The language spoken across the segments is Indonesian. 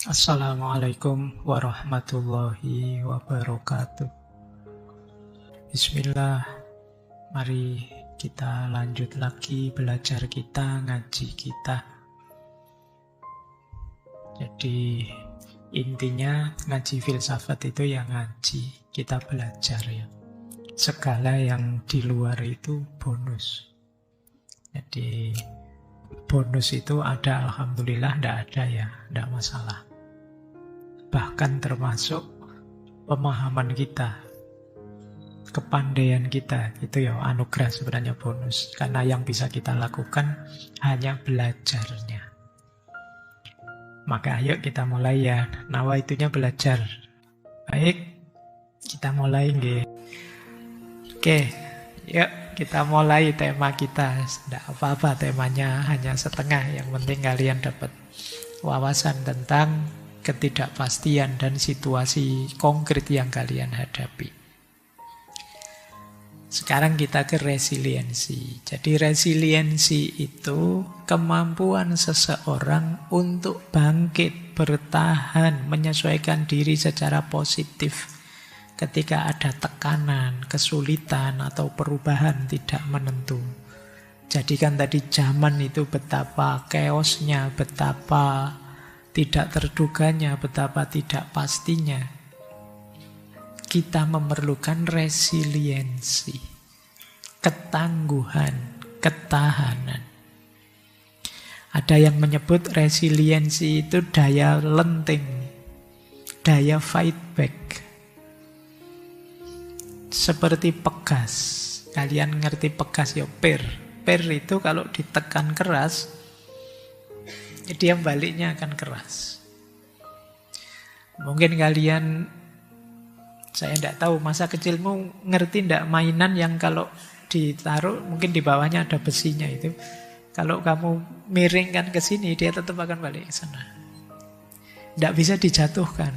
Assalamualaikum warahmatullahi wabarakatuh. Bismillah, mari kita lanjut lagi belajar kita, ngaji kita. Jadi intinya ngaji filsafat itu ya ngaji, kita belajar ya. Segala yang di luar itu bonus. Jadi bonus itu ada, alhamdulillah, tidak ada ya, tidak masalah. Bahkan termasuk pemahaman kita, kepandaian kita, itu ya anugerah sebenarnya bonus. Karena yang bisa kita lakukan hanya belajarnya. Maka ayo kita mulai ya, nawaitunya belajar. Baik, kita mulai nggih. Oke, yuk kita mulai tema kita. Tidak apa-apa temanya hanya setengah, yang penting kalian dapat wawasan tentang ketidakpastian dan situasi konkret yang kalian hadapi. Sekarang kita ke resiliensi. Jadi resiliensi itu kemampuan seseorang untuk bangkit, bertahan, menyesuaikan diri secara positif ketika ada tekanan, kesulitan, atau perubahan tidak menentu. Jadi kan tadi zaman itu betapa chaosnya, betapa tidak terduganya, betapa tidak pastinya. Kita memerlukan resiliensi, ketangguhan, ketahanan. Ada yang menyebut resiliensi itu daya lenting, daya fight back. Seperti pegas. Kalian ngerti pegas ya, per. Per itu kalau ditekan keras, dia baliknya akan keras. Mungkin kalian, saya tidak tahu, masa kecilmu ngerti tidak mainan yang kalau ditaruh mungkin di bawahnya ada besinya itu. Kalau kamu miringkan ke sini, dia tetap akan balik ke sana. Tidak bisa dijatuhkan.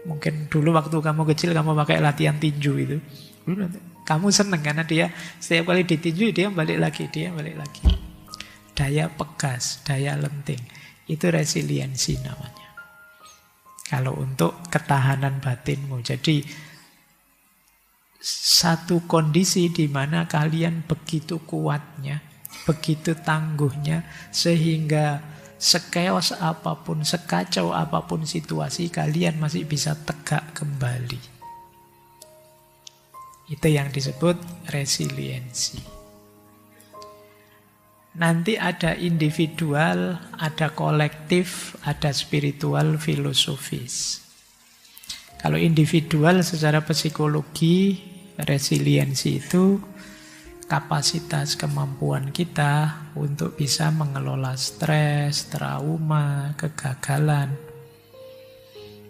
Mungkin dulu waktu kamu kecil kamu pakai latihan tinju itu. Kamu seneng karena dia setiap kali ditinju dia balik lagi, dia balik lagi. Daya pegas, daya lenting. Itu resiliensi namanya. Kalau untuk ketahanan batinmu. Jadi satu kondisi di mana kalian begitu kuatnya, begitu tangguhnya, sehingga sekeos apapun, sekacau apapun situasi, kalian masih bisa tegak kembali. Itu yang disebut resiliensi. Nanti ada individual, ada kolektif, ada spiritual, filosofis. Kalau individual secara psikologi, resiliensi itu kapasitas kemampuan kita untuk bisa mengelola stres, trauma, kegagalan,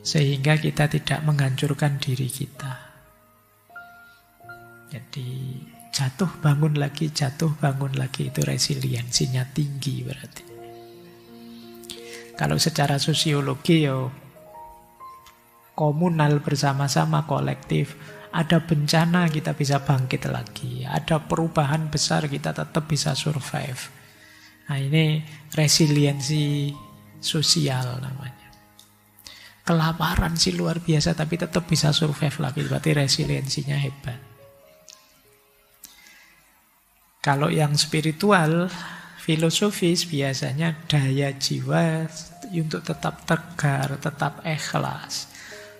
sehingga kita tidak menghancurkan diri kita. Jadi jatuh bangun lagi, itu resiliensinya tinggi berarti. Kalau secara sosiologi ya komunal, bersama-sama, kolektif. Ada bencana kita bisa bangkit lagi. Ada perubahan besar kita tetap bisa survive. Nah ini resiliensi sosial namanya. Kelaparan sih luar biasa tapi tetap bisa survive lagi. Berarti resiliensinya hebat. Kalau yang spiritual, filosofis, biasanya daya jiwa untuk tetap tegar, tetap ikhlas.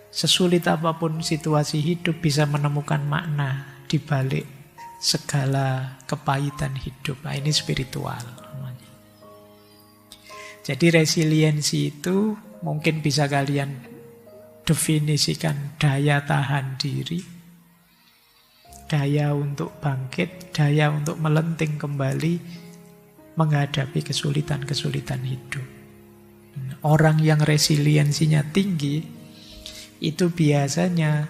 Sesulit apapun situasi hidup bisa menemukan makna di balik segala kepahitan hidup. Nah, ini spiritual namanya. Jadi resiliensi itu mungkin bisa kalian definisikan daya tahan diri, daya untuk bangkit, daya untuk melenting kembali menghadapi kesulitan-kesulitan hidup. Orang yang resiliensinya tinggi itu biasanya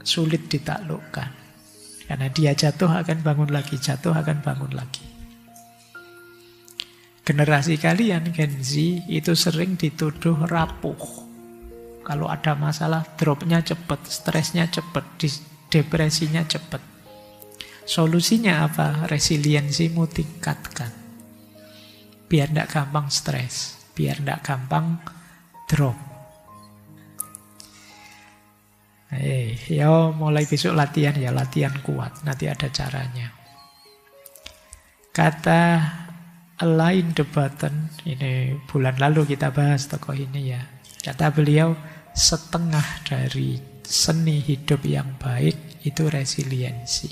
sulit ditaklukkan. Karena dia jatuh akan bangun lagi, jatuh akan bangun lagi. Generasi kalian, Gen Z, itu sering dituduh rapuh. Kalau ada masalah, dropnya cepat, stresnya cepat, depresinya cepat. Solusinya apa? Resiliensimu tingkatkan. Biar tidak gampang stres, biar tidak gampang drop. Ya mulai besok latihan ya, latihan kuat. Nanti ada caranya. Kata Alain de Botton, ini bulan lalu kita bahas tokoh ini ya. Kata beliau, setengah dari seni hidup yang baik itu resiliensi.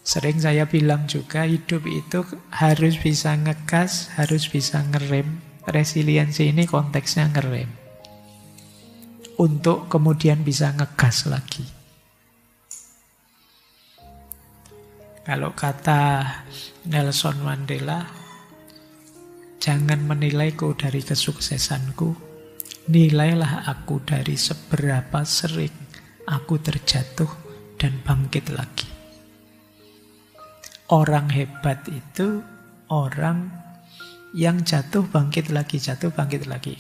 Sering saya bilang juga, hidup itu harus bisa ngegas, harus bisa ngerem. Resiliensi ini konteksnya ngerem. Untuk kemudian bisa ngegas lagi. Kalau kata Nelson Mandela, jangan menilaiku dari kesuksesanku, nilailah aku dari seberapa sering aku terjatuh dan bangkit lagi. Orang hebat itu orang yang jatuh bangkit lagi, jatuh bangkit lagi.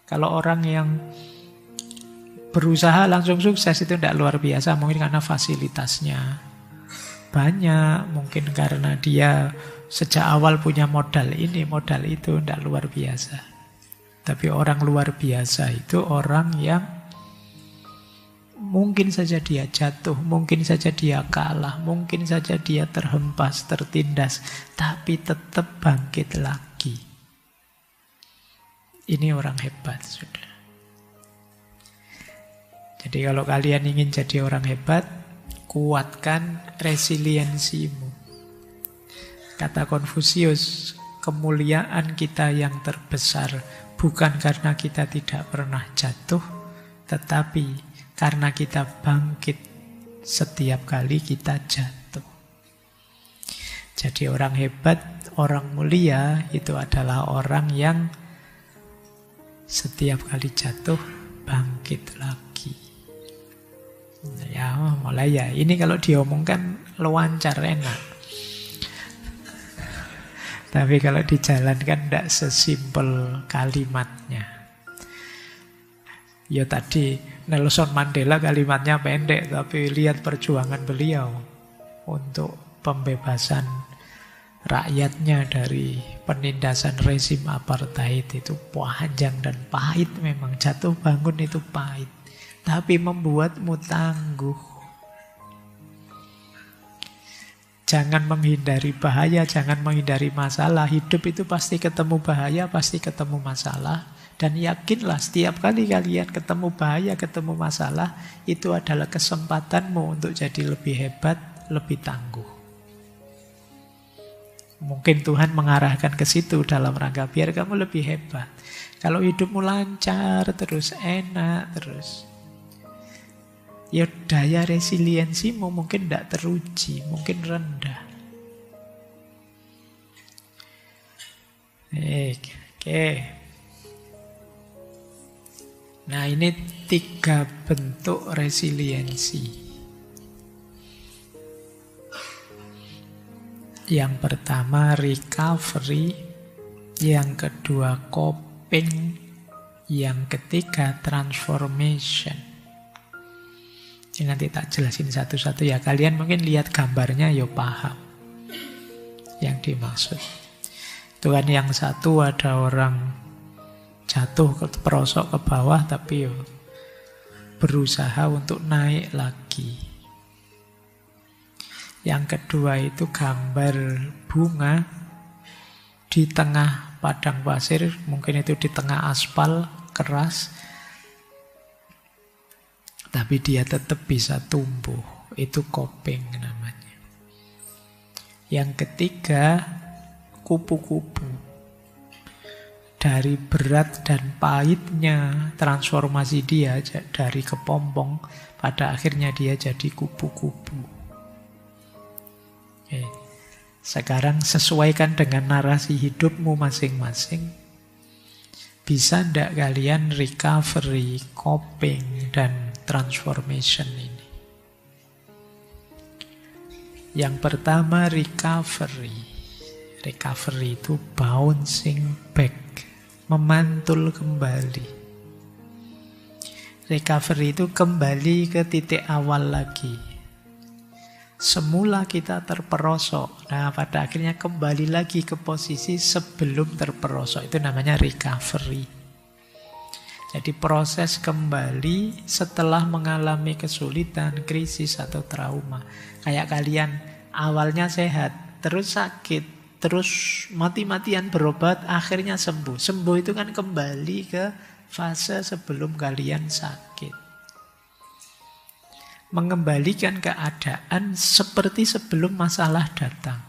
Kalau orang yang berusaha langsung sukses itu tidak luar biasa, mungkin karena fasilitasnya banyak, mungkin karena dia sejak awal punya modal ini, modal itu, tidak luar biasa. Tapi orang luar biasa itu orang yang mungkin saja dia jatuh, mungkin saja dia kalah, mungkin saja dia terhempas, tertindas, tapi tetap bangkit lagi. Ini orang hebat, sudah. Jadi kalau kalian ingin jadi orang hebat, kuatkan resiliensimu. Kata Konfusius, kemuliaan kita yang terbesar bukan karena kita tidak pernah jatuh, tetapi karena kita bangkit setiap kali kita jatuh. Jadi orang hebat, orang mulia itu adalah orang yang setiap kali jatuh bangkit lagi. Ya mulai ya, ini kalau diomongkan lancar enak. Tapi kalau dijalankan tidak sesimpel kalimatnya. Ya tadi Nelson Mandela kalimatnya pendek, tapi lihat perjuangan beliau untuk pembebasan rakyatnya dari penindasan rezim apartheid itu panjang dan pahit memang. Jatuh bangun itu pahit, tapi membuatmu tangguh. Jangan menghindari bahaya, jangan menghindari masalah. Hidup itu pasti ketemu bahaya, pasti ketemu masalah. Dan yakinlah setiap kali kalian ketemu bahaya, ketemu masalah, itu adalah kesempatanmu untuk jadi lebih hebat, lebih tangguh. Mungkin Tuhan mengarahkan ke situ dalam rangka biar kamu lebih hebat. Kalau hidupmu lancar terus, enak terus, ya daya resiliensimu mungkin tidak teruji, mungkin rendah. Oke. Nah ini 3 bentuk resiliensi. Yang pertama recovery, yang kedua coping, yang ketiga transformation. Ini nanti tak jelasin satu-satu ya. Kalian mungkin lihat gambarnya ya paham yang dimaksud. Itu kan yang satu ada orang jatuh perosok ke bawah tapi ya berusaha untuk naik lagi. Yang kedua itu gambar bunga di tengah padang pasir, mungkin itu di tengah aspal keras, tapi dia tetap bisa tumbuh. Itu coping namanya. Yang ketiga, kupu-kupu. Dari berat dan pahitnya transformasi dia dari kepompong, pada akhirnya dia jadi kupu-kupu. Oke. Sekarang sesuaikan dengan narasi hidupmu masing-masing. Bisa ndak kalian recovery, coping, dan transformation ini? Yang pertama recovery. Recovery itu bouncing back, memantul kembali. Recovery itu kembali ke titik awal lagi. Semula kita terperosok. Nah, pada akhirnya kembali lagi ke posisi sebelum terperosok. Itu namanya recovery. Jadi proses kembali setelah mengalami kesulitan, krisis, atau trauma. Kayak kalian awalnya sehat, terus sakit, terus mati-matian berobat, akhirnya sembuh. Sembuh itu kan kembali ke fase sebelum kalian sakit. Mengembalikan keadaan seperti sebelum masalah datang.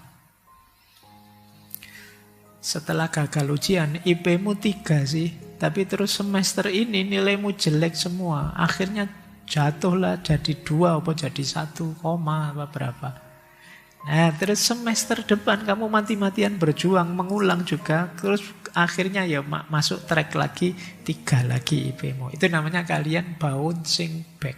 Setelah gagal ujian, IP-mu 3 sih, tapi terus semester ini nilaimu jelek semua. Akhirnya jatuhlah jadi 2 apa jadi 1, apa berapa. Nah, terus semester depan kamu mati-matian berjuang, mengulang juga, terus akhirnya ya masuk track lagi, 3 lagi IP-mu. Itu namanya kalian bouncing back.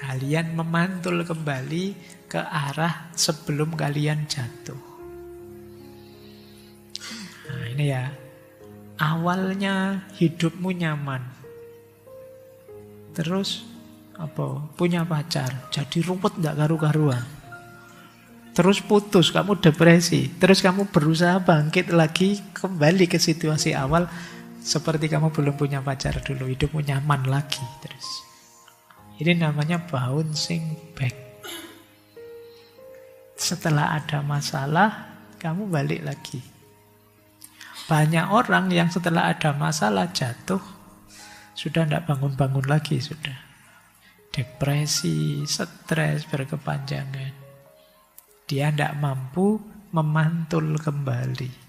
Kalian memantul kembali ke arah sebelum kalian jatuh. Nah, ini ya. Awalnya hidupmu nyaman. Terus punya pacar, jadi ruwet enggak karu-karuan. Terus putus, kamu depresi. Terus kamu berusaha bangkit lagi, kembali ke situasi awal seperti kamu belum punya pacar dulu, hidupmu nyaman lagi terus. Ini namanya bouncing back. Setelah ada masalah, kamu balik lagi. Banyak orang yang setelah ada masalah jatuh, sudah tidak bangun-bangun lagi, sudah. Depresi, stres berkepanjangan. Dia tidak mampu memantul kembali.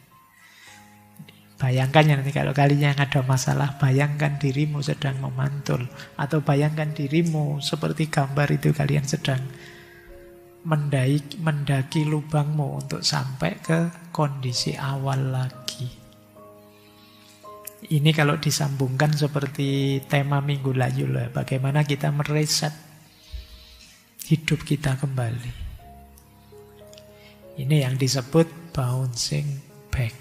Bayangkan ya nanti kalau kalian yang ada masalah, bayangkan dirimu sedang memantul. Atau bayangkan dirimu seperti gambar itu, kalian sedang mendaki lubangmu untuk sampai ke kondisi awal lagi. Ini kalau disambungkan seperti tema Minggu Layu lah, bagaimana kita mereset hidup kita kembali. Ini yang disebut bouncing back.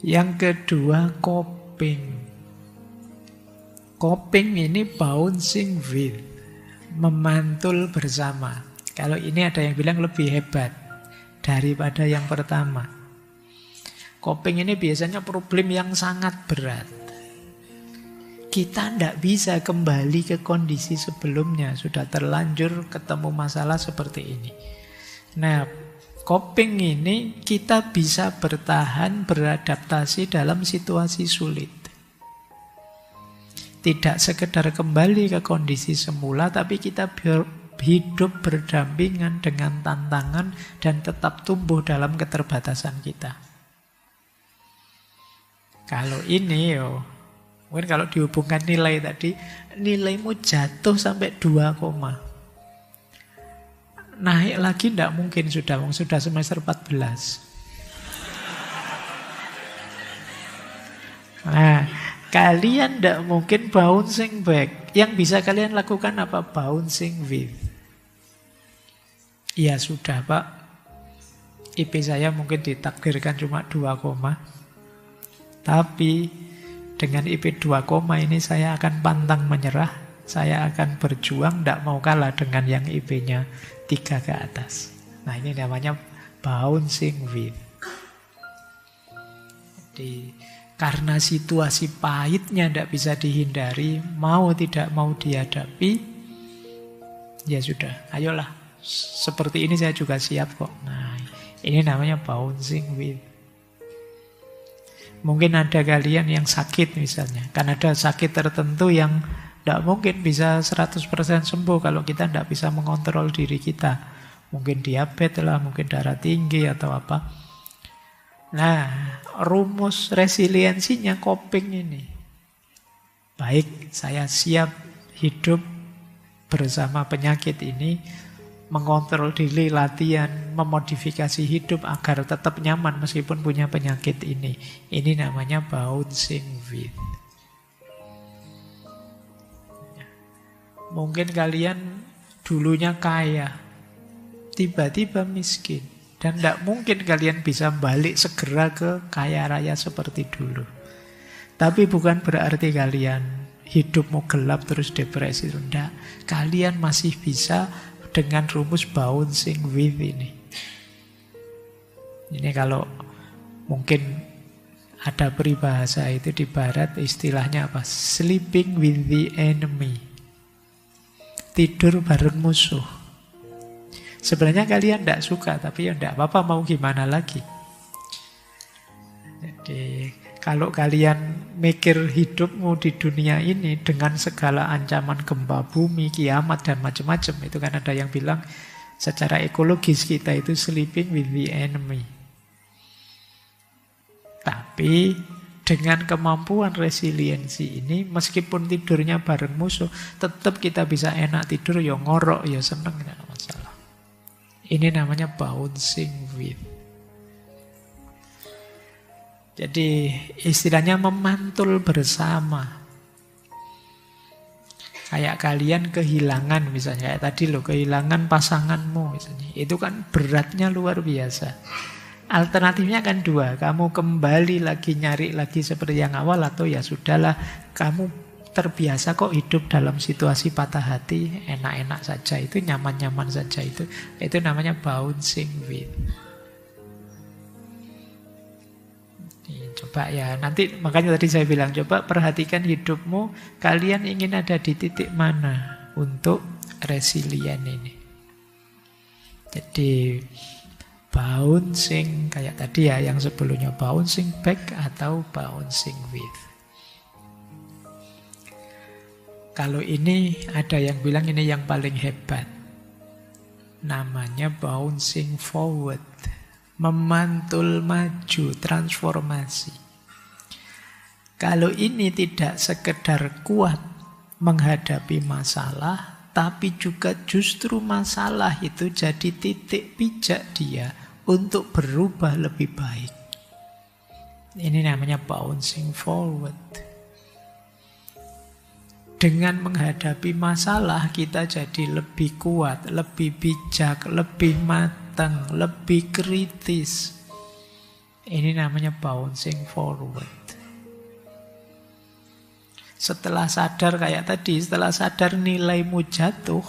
Yang kedua, coping. Coping ini bouncing with, memantul bersama. Kalau ini ada yang bilang lebih hebat daripada yang pertama. Coping ini biasanya problem yang sangat berat. Kita tidak bisa kembali ke kondisi sebelumnya. Sudah terlanjur ketemu masalah seperti ini. Nah, coping ini kita bisa bertahan, beradaptasi dalam situasi sulit. Tidak sekedar kembali ke kondisi semula, tapi kita hidup berdampingan dengan tantangan dan tetap tumbuh dalam keterbatasan kita. Kalau ini mungkin kalau dihubungkan nilai tadi, nilaimu jatuh sampai 2, naik lagi tidak mungkin, sudah semester 14. Nah, kalian tidak mungkin bouncing back. Yang bisa kalian lakukan apa? Bouncing with. Ya sudah Pak, IP saya mungkin ditakdirkan cuma 2, tapi dengan IP 2, ini saya akan pantang menyerah. Saya akan berjuang, tidak mau kalah dengan yang IP-nya 3 ke atas. Nah, ini namanya bouncing with. Jadi, karena situasi pahitnya tidak bisa dihindari, mau tidak mau dihadapi, ya sudah, ayolah. Seperti ini saya juga siap kok. Nah, ini namanya bouncing with. Mungkin ada kalian yang sakit misalnya. Kan ada sakit tertentu yang tidak mungkin bisa 100% sembuh kalau kita tidak bisa mengontrol diri kita. Mungkin diabetes lah, mungkin darah tinggi atau apa. Nah, rumus resiliensinya coping ini. Baik, saya siap hidup bersama penyakit ini, mengontrol diri, latihan, memodifikasi hidup agar tetap nyaman meskipun punya penyakit ini. Ini namanya bouncing with. Mungkin kalian dulunya kaya, tiba-tiba miskin. Dan tidak mungkin kalian bisa balik segera ke kaya raya seperti dulu. Tapi bukan berarti kalian hidupmu gelap terus depresi. Tidak. Kalian masih bisa dengan rumus bouncing with ini. Ini kalau mungkin ada peribahasa itu di barat, istilahnya apa? Sleeping with the enemy. Tidur bareng musuh. Sebenarnya kalian tidak suka, tapi ya tidak apa-apa, mau gimana lagi. Jadi kalau kalian mikir hidupmu di dunia ini dengan segala ancaman gempa bumi, kiamat, dan macam-macam, itu kan ada yang bilang secara ekologis kita itu sleeping with the enemy. Tapi dengan kemampuan resiliensi ini, meskipun tidurnya bareng musuh, tetap kita bisa enak tidur, ya ngorok, ya seneng, tidak ada masalah. Ini namanya bouncing with. Jadi istilahnya memantul bersama. Kayak kalian kehilangan misalnya, kayak tadi loh, kehilangan pasanganmu misalnya. Itu kan beratnya luar biasa. Alternatifnya kan dua, kamu kembali lagi nyari lagi seperti yang awal, atau ya sudahlah, kamu terbiasa kok hidup dalam situasi patah hati, enak-enak saja, itu nyaman-nyaman saja, itu namanya bouncing with. Coba ya, nanti makanya tadi saya bilang, coba perhatikan hidupmu, kalian ingin ada di titik mana untuk resilient ini. Jadi bouncing kayak tadi ya, yang sebelumnya bouncing back atau bouncing with. Kalau ini ada yang bilang ini yang paling hebat. Namanya bouncing forward. Memantul maju, transformasi. Kalau ini tidak sekedar kuat menghadapi masalah, tapi juga justru masalah itu jadi titik pijak dia untuk berubah lebih baik. Ini namanya bouncing forward. Dengan menghadapi masalah kita jadi lebih kuat, lebih bijak, lebih matang, lebih kritis. Ini namanya bouncing forward. Setelah sadar kayak tadi, setelah sadar nilaimu jatuh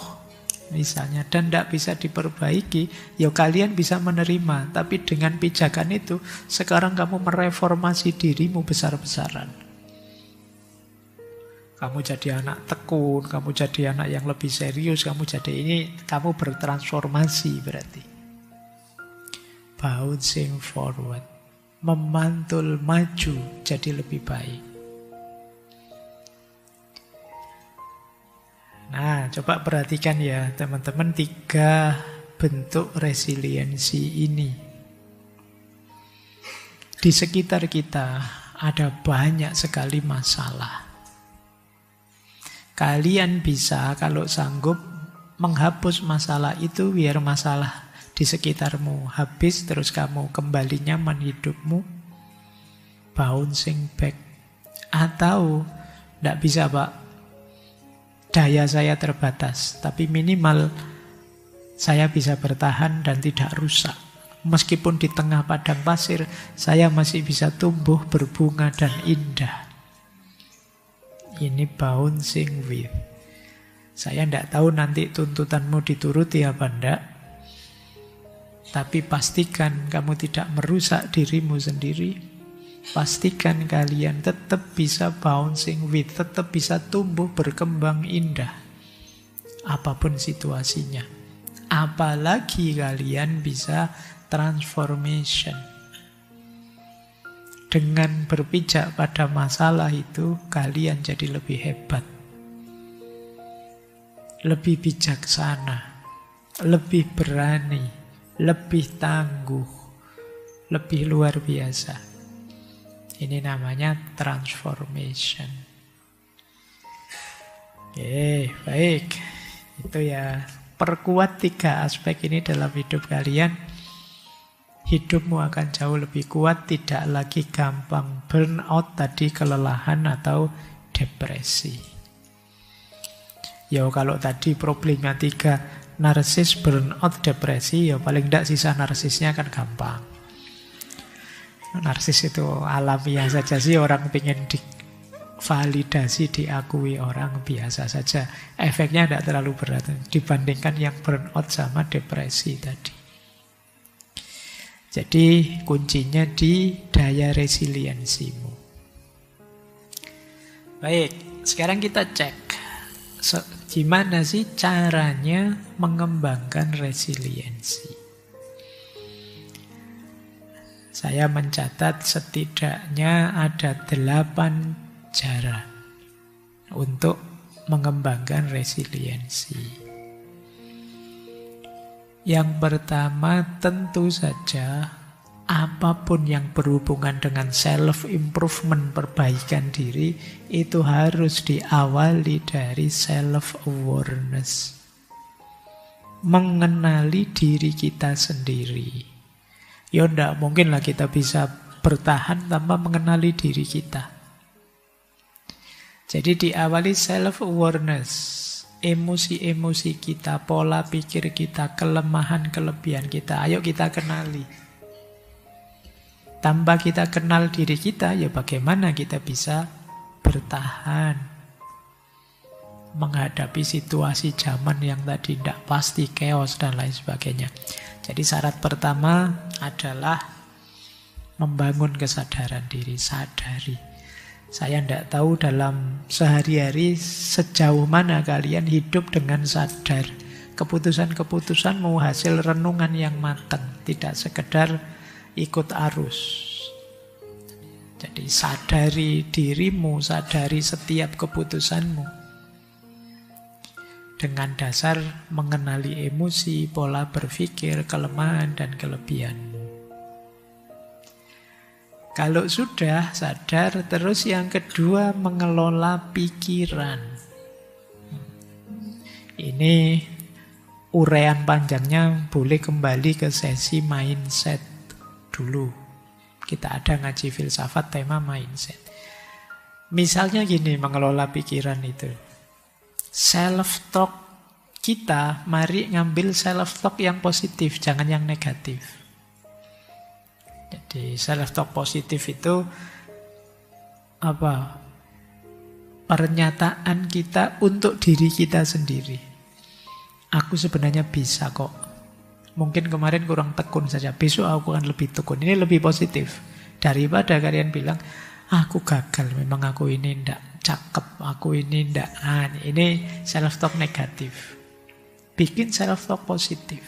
misalnya dan tidak bisa diperbaiki, ya kalian bisa menerima. Tapi dengan pijakan itu, sekarang kamu mereformasi dirimu besar-besaran. Kamu jadi anak tekun, kamu jadi anak yang lebih serius, kamu bertransformasi berarti. Bouncing forward. Memantul maju jadi lebih baik. Nah, coba perhatikan ya teman-teman 3 bentuk resiliensi ini. Di sekitar kita ada banyak sekali masalah. Kalian bisa kalau sanggup menghapus masalah itu biar masalah di sekitarmu habis, terus kamu kembali nyaman hidupmu. Bouncing back. Atau tidak bisa Pak, daya saya terbatas, tapi minimal saya bisa bertahan dan tidak rusak. Meskipun di tengah padang pasir, saya masih bisa tumbuh, berbunga dan indah. Ini bouncing with. Saya tidak tahu nanti tuntutanmu dituruti apa enggak, tapi pastikan kamu tidak merusak dirimu sendiri. Pastikan kalian tetap bisa bouncing with, tetap bisa tumbuh, berkembang indah. Apapun situasinya. Apalagi kalian bisa transformation. Dengan berpijak pada masalah itu, kalian jadi lebih hebat. Lebih bijaksana. Lebih berani. Lebih tangguh. Lebih luar biasa. Ini namanya transformation. Oke, baik. Itu ya, perkuat 3 aspek ini dalam hidup kalian. Hidupmu akan jauh lebih kuat, tidak lagi gampang burnout tadi, kelelahan atau depresi. Ya kalau tadi problematika narsis, burnout, depresi, ya paling tidak sisa narsisnya kan gampang. Narsis itu alamiah saja sih, orang pengen validasi, diakui orang, biasa saja. Efeknya tidak terlalu berat dibandingkan yang burnout sama depresi tadi. Jadi kuncinya di daya resiliensimu. Baik, sekarang kita cek gimana sih caranya mengembangkan resiliensi. Saya mencatat setidaknya ada 8 cara untuk mengembangkan resiliensi. Yang pertama, tentu saja apapun yang berhubungan dengan self-improvement, perbaikan diri, itu harus diawali dari self-awareness. Mengenali diri kita sendiri. Ya enggak mungkin lah kita bisa bertahan tanpa mengenali diri kita. Jadi diawali self-awareness. Emosi-emosi kita, pola pikir kita, kelemahan, kelebihan kita. Ayo kita kenali. Tanpa kita kenal diri kita, ya bagaimana kita bisa bertahan menghadapi situasi zaman yang tadi tidak pasti, chaos dan lain sebagainya. Jadi syarat pertama adalah membangun kesadaran diri, sadari. Saya tidak tahu dalam sehari-hari sejauh mana kalian hidup dengan sadar. Keputusan-keputusanmu hasil renungan yang matang, tidak sekedar ikut arus. Jadi sadari dirimu, sadari setiap keputusanmu. Dengan dasar mengenali emosi, pola berpikir, kelemahan dan kelebihanmu. Kalau sudah sadar, terus yang kedua mengelola pikiran. Ini uraian panjangnya boleh kembali ke sesi mindset dulu. Kita ada ngaji filsafat tema mindset. Misalnya gini, mengelola pikiran itu. Self-talk kita, mari ngambil self-talk yang positif, jangan yang negatif. Jadi self-talk positif itu apa? Pernyataan kita untuk diri kita sendiri. Aku sebenarnya bisa kok. Mungkin kemarin kurang tekun saja, besok aku akan lebih tekun. Ini lebih positif daripada kalian bilang, aku gagal, memang aku ini tidak cakep, aku ini tidak. Ini self-talk negatif. Bikin self-talk positif.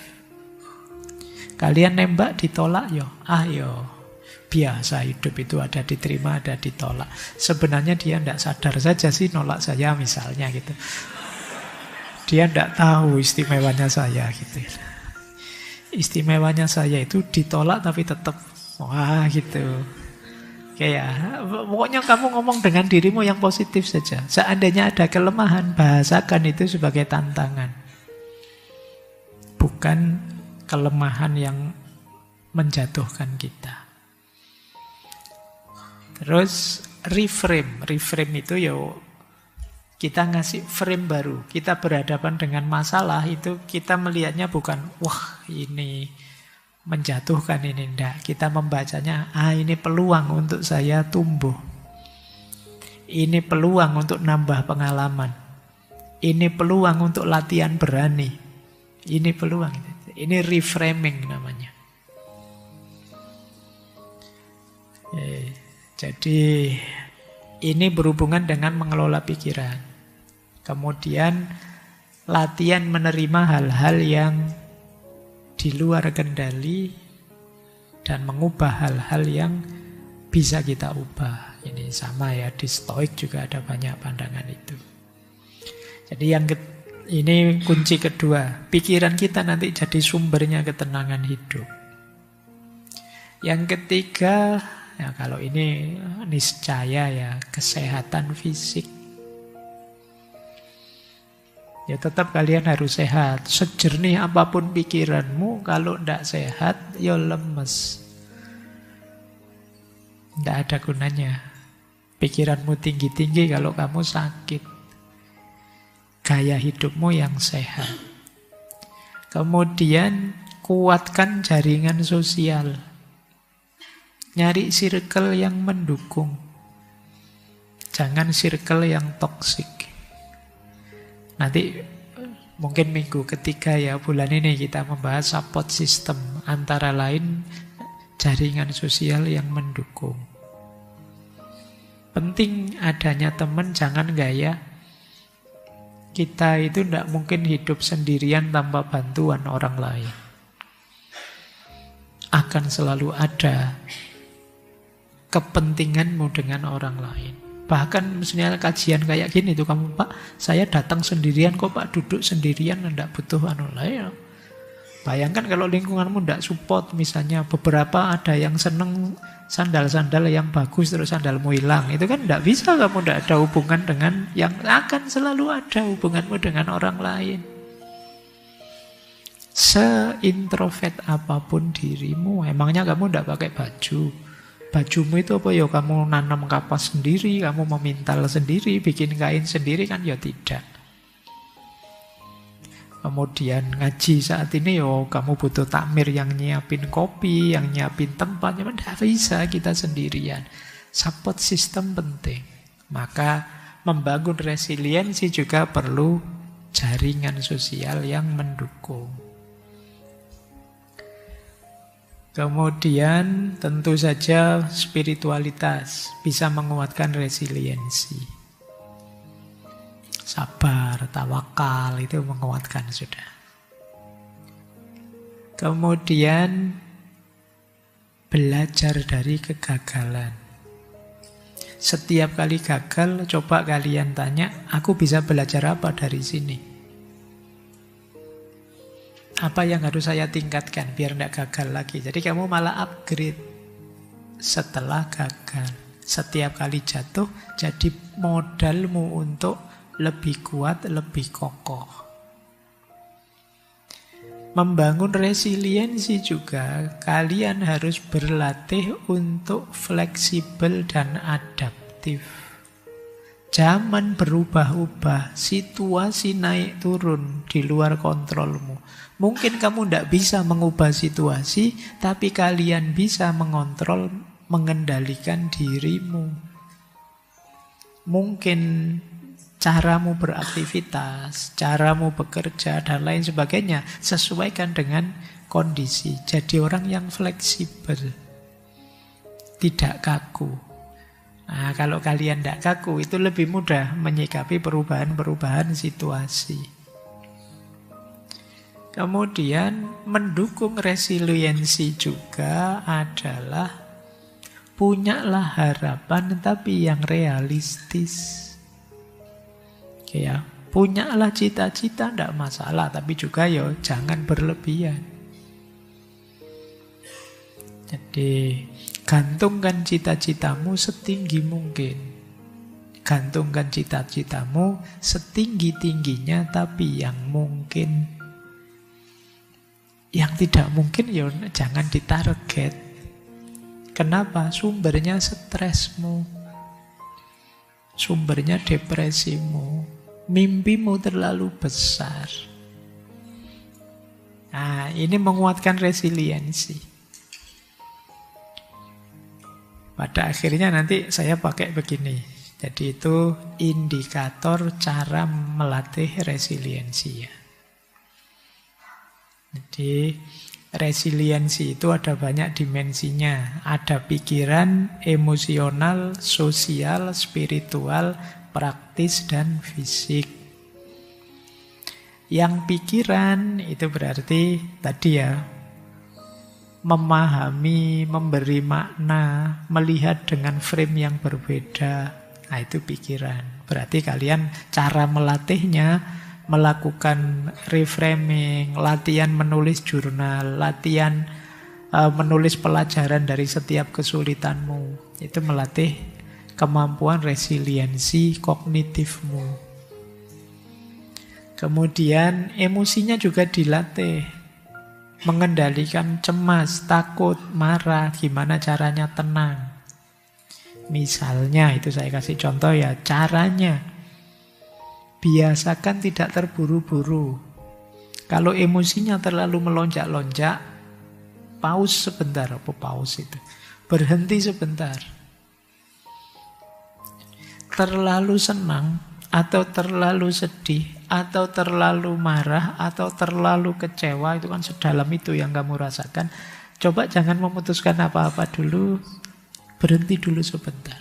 Kalian nembak ditolak, yo, biasa hidup itu ada diterima, ada ditolak. Sebenarnya dia tidak sadar saja sih nolak saya misalnya gitu. Dia tidak tahu istimewanya saya gitu. Istimewanya saya itu ditolak tapi tetap wah gitu. Kayak pokoknya kamu ngomong dengan dirimu yang positif saja. Seandainya ada kelemahan, bahasakan itu sebagai tantangan. Bukan kelemahan yang menjatuhkan kita. Terus reframe. Reframe itu ya kita ngasih frame baru. Kita berhadapan dengan masalah itu kita melihatnya bukan wah ini menjatuhkan, ini enggak. Kita membacanya ini peluang untuk saya tumbuh. Ini peluang untuk nambah pengalaman. Ini peluang untuk latihan berani. Ini peluang. Ini reframing namanya. Jadi ini berhubungan dengan mengelola pikiran. Kemudian latihan menerima hal-hal yang di luar kendali dan mengubah hal-hal yang bisa kita ubah. Ini sama ya, di Stoik juga ada banyak pandangan itu. Jadi ini kunci kedua. Pikiran kita nanti jadi sumbernya ketenangan hidup. Yang ketiga, ya kalau ini niscaya ya, kesehatan fisik. Ya tetap kalian harus sehat. Sejernih apapun pikiranmu, kalau tidak sehat, ya lemes. Tidak ada gunanya. Pikiranmu tinggi-tinggi kalau kamu sakit. Gaya hidupmu yang sehat. Kemudian kuatkan jaringan sosial. Nyari circle yang mendukung. Jangan circle yang toksik. Nanti mungkin minggu ketiga ya, bulan ini kita membahas support system. Antara lain jaringan sosial yang mendukung. Penting adanya teman, jangan gaya kita itu tidak mungkin hidup sendirian tanpa bantuan orang lain. Akan selalu ada kepentinganmu dengan orang lain. Bahkan misalnya kajian kayak gini tuh, kamu Pak, saya datang sendirian kok Pak, duduk sendirian, tidak butuh anu lain. Bayangkan kalau lingkunganmu tidak support, misalnya beberapa ada yang seneng sandal-sandal yang bagus terus sandalmu hilang, itu kan tidak bisa, kamu tidak ada hubungan dengan yang akan selalu ada hubunganmu dengan orang lain. Seintrovert apapun dirimu, emangnya kamu tidak pakai baju? Bajumu itu apa ya? Kamu nanam kapas sendiri, kamu memintal sendiri, bikin kain sendiri kan? Ya tidak. Kemudian ngaji saat ini yo, kamu butuh takmir yang nyiapin kopi, yang nyiapin tempat. Ya tidak bisa kita sendirian. Support system penting. Maka membangun resiliensi juga perlu jaringan sosial yang mendukung. Kemudian tentu saja spiritualitas bisa menguatkan resiliensi. Sabar, tawakal itu menguatkan sudah. Kemudian belajar dari kegagalan. Setiap kali gagal, coba kalian tanya, aku bisa belajar apa dari sini? Apa yang harus saya tingkatkan biar tidak gagal lagi? Jadi kamu malah upgrade setelah gagal. Setiap kali jatuh, jadi modalmu untuk lebih kuat, lebih kokoh. Membangun resiliensi juga, kalian harus berlatih untuk fleksibel dan adaptif. Zaman berubah-ubah, situasi naik turun di luar kontrolmu. Mungkin kamu tidak bisa mengubah situasi, tapi kalian bisa mengontrol, mengendalikan dirimu. Mungkin caramu beraktivitas, caramu bekerja, dan lain sebagainya sesuaikan dengan kondisi. Jadi orang yang fleksibel, tidak kaku. Nah, kalau kalian tidak kaku, itu lebih mudah menyikapi perubahan-perubahan situasi. Kemudian mendukung resiliensi juga adalah punyalah harapan tapi yang realistis. Ya, punyalah cita-cita tidak masalah, tapi juga yo jangan berlebihan. Jadi gantungkan cita-citamu setinggi mungkin. Gantungkan cita-citamu setinggi-tingginya, tapi yang mungkin. Yang tidak mungkin yo jangan ditarget. Kenapa? Sumbernya stresmu. Sumbernya depresimu. Mimpimu terlalu besar. Nah, ini menguatkan resiliensi. Pada akhirnya nanti saya pakai begini. Jadi itu indikator cara melatih resiliensi ya. Jadi resiliensi itu ada banyak dimensinya. Ada pikiran, emosional, sosial, spiritual, praktis, dan fisik. Yang pikiran itu berarti tadi ya, memahami, memberi makna, melihat dengan frame yang berbeda. Nah itu pikiran. Berarti kalian cara melatihnya, melakukan reframing, latihan menulis jurnal, latihan menulis pelajaran dari setiap kesulitanmu. Itu melatih kemampuan resiliensi kognitifmu. Kemudian emosinya juga dilatih. Mengendalikan cemas, takut, marah, gimana caranya tenang. Misalnya, itu saya kasih contoh ya, caranya. Biasakan tidak terburu-buru. Kalau emosinya terlalu melonjak-lonjak, pause sebentar. Apa pause itu? Berhenti sebentar. terlalu senang, atau terlalu sedih, atau terlalu marah, atau terlalu kecewa, itu kan sedalam itu yang kamu rasakan. Coba jangan memutuskan apa-apa dulu, berhenti dulu sebentar.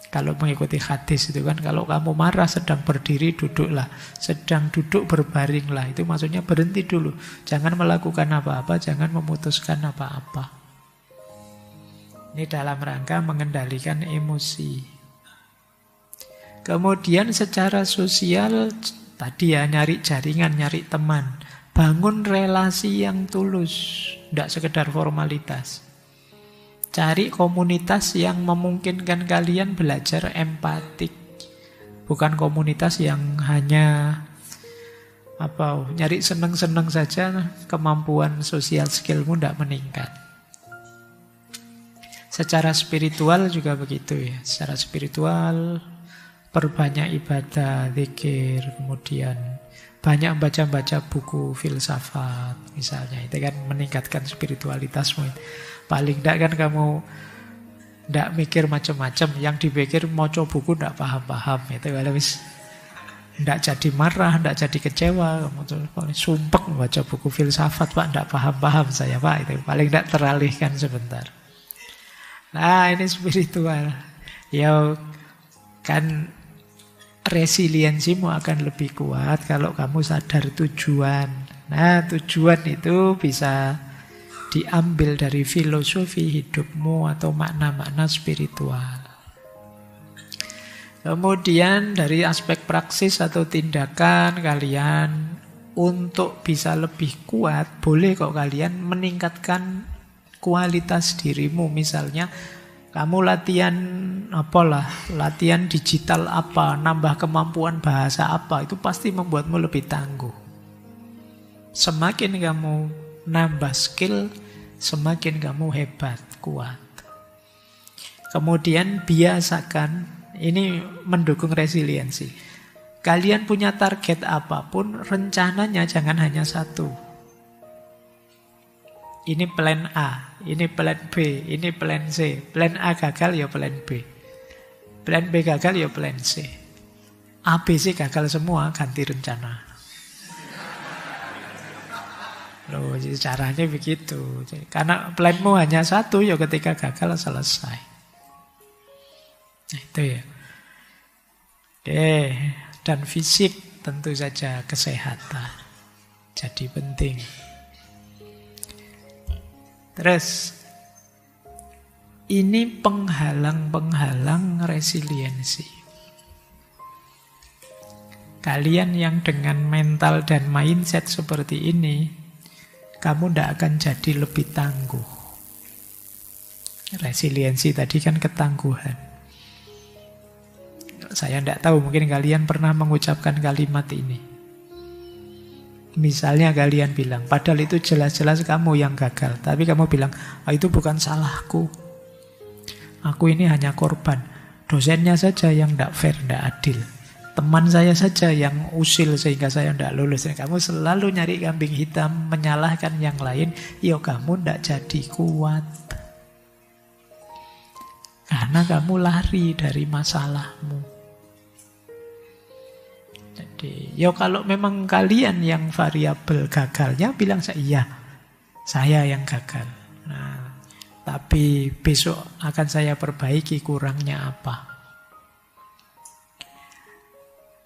Kalau mengikuti hadis itu kan, kalau kamu marah sedang berdiri, duduklah. Sedang duduk, berbaringlah. Itu maksudnya berhenti dulu. Jangan melakukan apa-apa, jangan memutuskan apa-apa. Ini dalam rangka mengendalikan emosi. Kemudian secara sosial, tadi ya nyari jaringan, nyari teman. Bangun relasi yang tulus, tidak sekedar formalitas. Cari komunitas yang memungkinkan kalian belajar empatik. Bukan komunitas yang hanya nyari seneng-seneng saja, kemampuan sosial skillmu tidak meningkat. Secara spiritual juga begitu ya. Secara spiritual, perbanyak ibadah, zikir, kemudian banyak baca-baca buku filsafat misalnya. Itu kan meningkatkan spiritualitasmu. Paling tidak kan kamu tidak mikir macam-macam. Yang dipikir maca buku tidak paham-paham. Itu kalau tidak jadi marah, tidak jadi kecewa. Kamu tuh sumpek baca buku filsafat, Pak, tidak paham-paham saya, Pak. Itu paling tidak teralihkan sebentar. Nah, ini spiritual. Ya kan resiliensimu akan lebih kuat kalau kamu sadar tujuan. Nah, tujuan itu bisa diambil dari filosofi hidupmu atau makna-makna spiritual. Kemudian dari aspek praksis atau tindakan kalian untuk bisa lebih kuat, boleh kok kalian meningkatkan kualitas dirimu. Misalnya kamu latihan digital apa, nambah kemampuan bahasa apa, itu pasti membuatmu lebih tangguh. Semakin kamu nambah skill, semakin kamu hebat, kuat. Kemudian biasakan, ini mendukung resiliensi. Kalian punya target apapun, rencananya jangan hanya satu. Ini plan A, ini plan B, ini plan C. Plan A gagal ya plan B. Plan B gagal ya plan C. A, B, C gagal semua, ganti rencana. Loh, caranya begitu. Karena planmu hanya satu, ya ketika gagal selesai. Nah, itu ya. Oke, dan fisik tentu saja kesehatan. Jadi penting. Terus, ini penghalang-penghalang resiliensi. Kalian yang dengan mental dan mindset seperti ini, kamu tidak akan jadi lebih tangguh. Resiliensi tadi kan ketangguhan. Saya tidak tahu, mungkin kalian pernah mengucapkan kalimat ini. Misalnya kalian bilang, padahal itu jelas-jelas kamu yang gagal. Tapi kamu bilang, itu bukan salahku. Aku ini hanya korban. Dosennya saja yang tidak fair, tidak adil. Teman saya saja yang usil sehingga saya tidak lulus. Kamu selalu nyari kambing hitam, menyalahkan yang lain. Ya kamu tidak jadi kuat. Karena kamu lari dari masalahmu. Jadi, ya kalau memang kalian yang variabel gagalnya, bilang iya, saya yang gagal. Nah, tapi besok akan saya perbaiki kurangnya apa.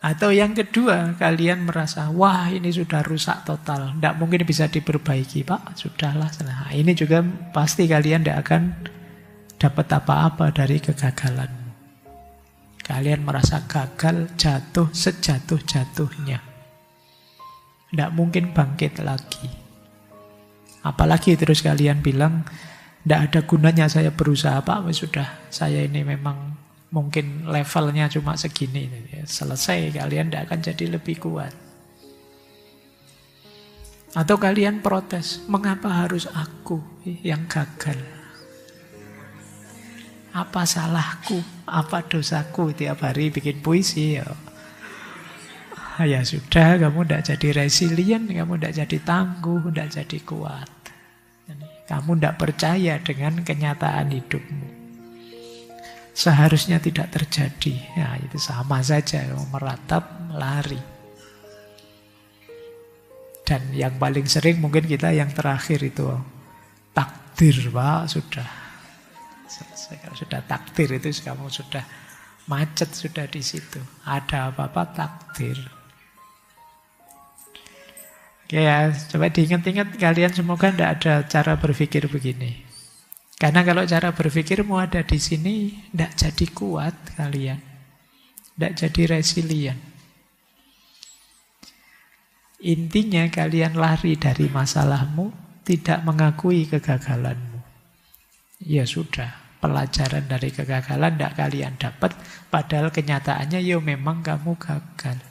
Atau yang kedua, kalian merasa, wah ini sudah rusak total, tidak mungkin bisa diperbaiki, Pak. Sudahlah. Nah, ini juga pasti kalian tidak akan dapat apa-apa dari kegagalan. Kalian merasa gagal, jatuh sejatuh-jatuhnya. Tidak mungkin bangkit lagi. Apalagi terus kalian bilang, tidak ada gunanya saya berusaha, Pak. Sudah, saya ini memang mungkin levelnya cuma segini. Selesai, kalian tidak akan jadi lebih kuat. Atau kalian protes, mengapa harus aku yang gagal? Apa salahku? Apa dosaku? Tiap hari bikin puisi ya. Ya sudah, kamu tidak jadi resilient, kamu tidak jadi tangguh, tidak jadi kuat. Kamu tidak percaya dengan kenyataan hidupmu. seharusnya tidak terjadi. Ya, itu sama saja, meratap, lari. Dan yang paling sering mungkin kita yang terakhir itu, takdir, Pak, sudah. Kalau sudah takdir itu kamu sudah macet sudah di situ. Ada apa-apa takdir. Oke ya, coba diingat-ingat kalian, semoga tidak ada cara berpikir begini. Karena kalau cara berpikirmu ada di sini, tidak jadi kuat kalian. Tidak jadi resilient. Intinya kalian lari dari masalahmu, tidak mengakui kegagalanmu. Ya sudah, pelajaran dari kegagalan tidak kalian dapat, padahal kenyataannya ya memang kamu gagal.